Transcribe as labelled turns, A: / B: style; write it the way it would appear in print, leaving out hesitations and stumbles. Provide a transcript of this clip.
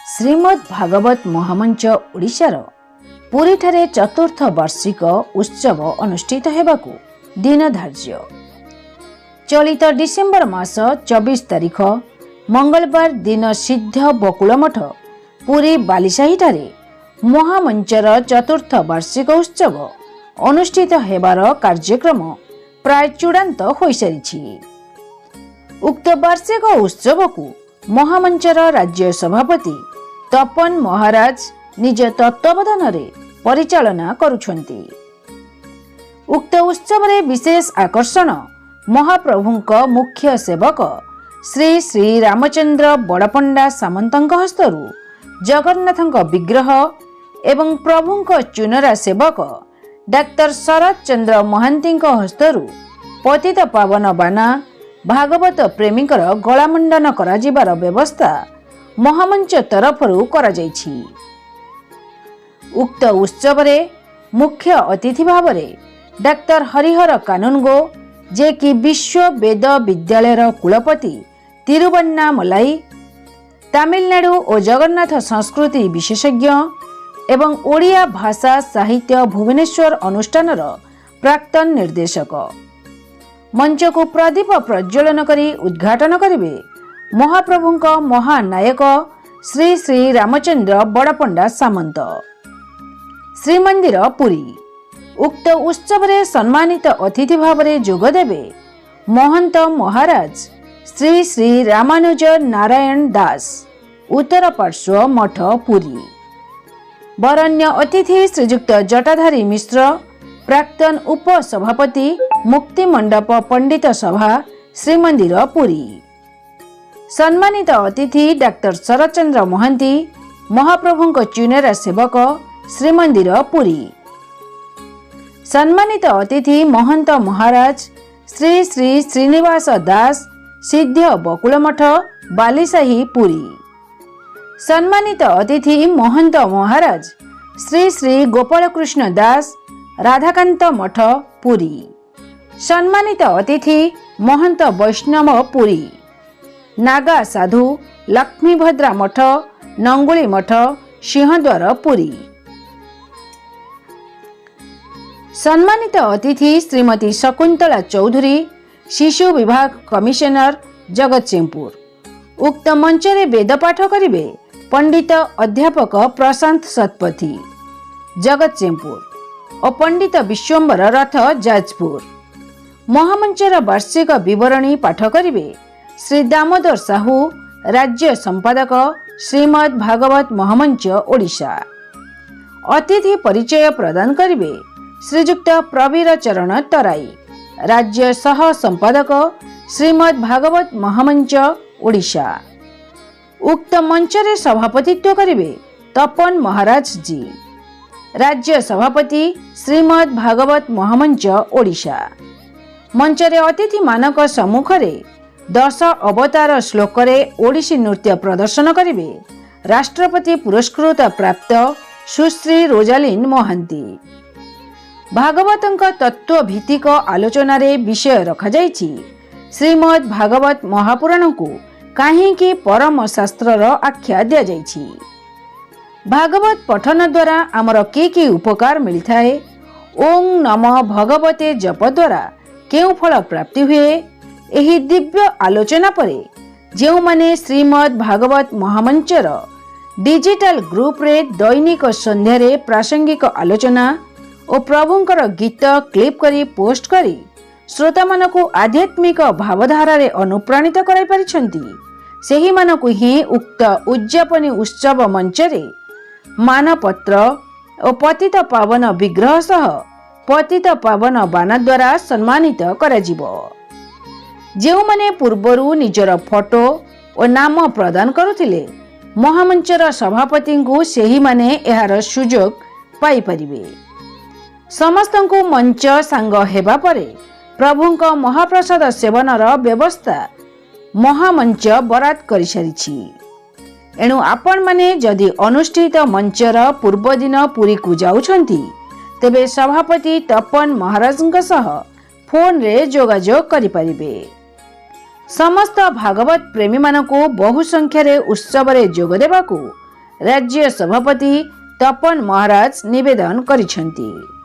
A: श्रीमद् भागवत महामंच ओडिशार पुरी ठारे चतुर्थ वार्षिक उत्सव अनुष्ठित हेबाकु दिन धार्य। चलित डिसेम्बर मास 24 तारिख मंगलवार दिन सिद्ध बकुल मठ पुरी बालीसाही ठारे महामंचर चतुर्थ वार्षिक उत्सव अनुष्ठित हेबार कार्यक्रम प्राय चूड़ांत हो सारी। उक्त वार्षिक उत्सव को महामंचर राज्य सभापति तपन महाराज निज तत्वावधान परिचालना करुछंती। उक्त उत्सव रे विशेष आकर्षण महाप्रभुंक मुख्य सेवक श्री श्री रामचंद्र बड़पंडा सामंतंक हस्तरु जगन्नाथंक विग्रह एवं प्रभुंक चुनरा सेवक डाक्टर शरद चंद्र महांतींक हस्तरु पतित पावन बाना भागवत प्रेमीकर गलामंडन कराजिबार व्यवस्था महामंच तरफरु करा जायछि। उक्त उत्सव रे मुख्य अतिथि भाव डाक्टर हरिहर कानूनगो जे कि विश्व वेद विद्यालयर कुलपति तिरुवन्नामलाई, तमिलनाडु और जगन्नाथ संस्कृति विशेषज्ञ एवं ओडिया भाषा साहित्य भुवनेश्वर अनुष्ठानर प्राक्तन निर्देशक मंच को प्रदीप प्रज्वलन करी उद्घाटन करिवे महाप्रभुंक महानायक श्री श्री रामचंद्र बड़पंडा सामंत। श्रीमंदिर पुरी उक्त उत्सव रे सम्मानित अतिथि भाव रे जोग देबे महंत महाराज श्री श्री रामानुज नारायण दास उत्तर पार्श्व मठ पुरी। वरण्य अतिथि श्रीजुक्त जटाधारी मिश्र प्राक्तन उपसभापति मुक्ति मंडप पंडित सभा श्रीमंदिर पुरी। सम्मानित अतिथि डाक्टर शरदचंद्र महांती महाप्रभुंक चुनेरा सेवक श्रीमंदिर पुरी। सम्मानित अतिथि महंत महाराज श्री श्री श्रीनिवास दास सिद्ध बकुल मठ बालीसाही पुरी। सम्मानित अतिथि महंत महाराज श्री श्री गोपालकृष्ण दास राधाकांत मठ पुरी। सम्मानित अतिथि महंत वैष्णव पुरी। नागा साधु लक्ष्मीभद्रा मठ नंगुली मठ सिंहद्वार पुरी। सम्मानित अतिथि श्रीमती शकुंतला चौधरी शिशु विभाग कमिशनर जगतसिंहपुर। उक्त मंचरे वेदपाठ करिवे पंडित अध्यापक प्रशांत सतपथी जगतसिंहपुर और पंडित विश्वम्बर रथ जाजपुर। महामंचर वार्षिक विवरणी पाठ करिवे श्री दामोदर साहू राज्य संपादक श्रीमद् भागवत महामंच ओडिशा। अतिथि परिचय प्रदान करिवे श्रीजुक्त प्रवीर चरण तराई राज्य सह संपादक श्रीमद् भागवत महामंच ओडिशा। उक्त मंचरे सभापतित्व करिवे तपन महाराज जी राज्य सभापति श्रीमद् भागवत महामंच ओडिशा। मंचरे अतिथि मानक सम्मुखरे 10 अवतार श्लोकरे ओडिसी नृत्य प्रदर्शन करिवे राष्ट्रपति पुरस्कृत प्राप्त सुश्री रोजालिन महांती। भागवतंक तत्व भित्तिक आलोचनारे विषय रखा जाइछि श्रीमद् भागवत महापुराण को काहींकि परम शास्त्रर आख्या दिया जाइछि। भागवत पठन द्वारा आमर कि उपकार मिलता है। ओं नमः भगवते जप द्वारा केउ फल प्राप्ति हुए एही दिव्य आलोचना परे जेउ माने श्रीमद् भागवत महामंचर डिजिटल ग्रुप रे दैनिक संध्या रे प्रासंगिक आलोचना और प्रभुंकर गीत क्लिप करी पोस्ट करी श्रोता मानकु आध्यात्मिक भावधारा रे अनुप्राणित कराई परिछंती सेही मानकु ही उक्त उद्यापनी उत्सव मंचरे मानपत्र और पतित पावन विग्रह सह पतित पावन बाना द्वारा सम्मानित कराजिबो। जेउ माने पूर्वरु निजर फोटो और नाम प्रदान करुथिले महामंचर सभापति को सेही माने एहार सुजोग पाई परिबे। समस्तंकु मंच सांग हेबा परे प्रभुंक महाप्रसाद सेवनर व्यवस्था महामंच बरात करि सारिछि। एणु आपण माने जदि अनुष्ठित मंचर पूर्व दिन पुरी को जाउछंती तेबे सभापति तपन महाराजंक सह फोन रे जोगाजोग करि परिबे। समस्त भागवत प्रेमी मानकु बहु संख्यारे उत्सव रे जोग देबाकु राज्य सभापति तपन महाराज निवेदन କରିଛନ୍ତି।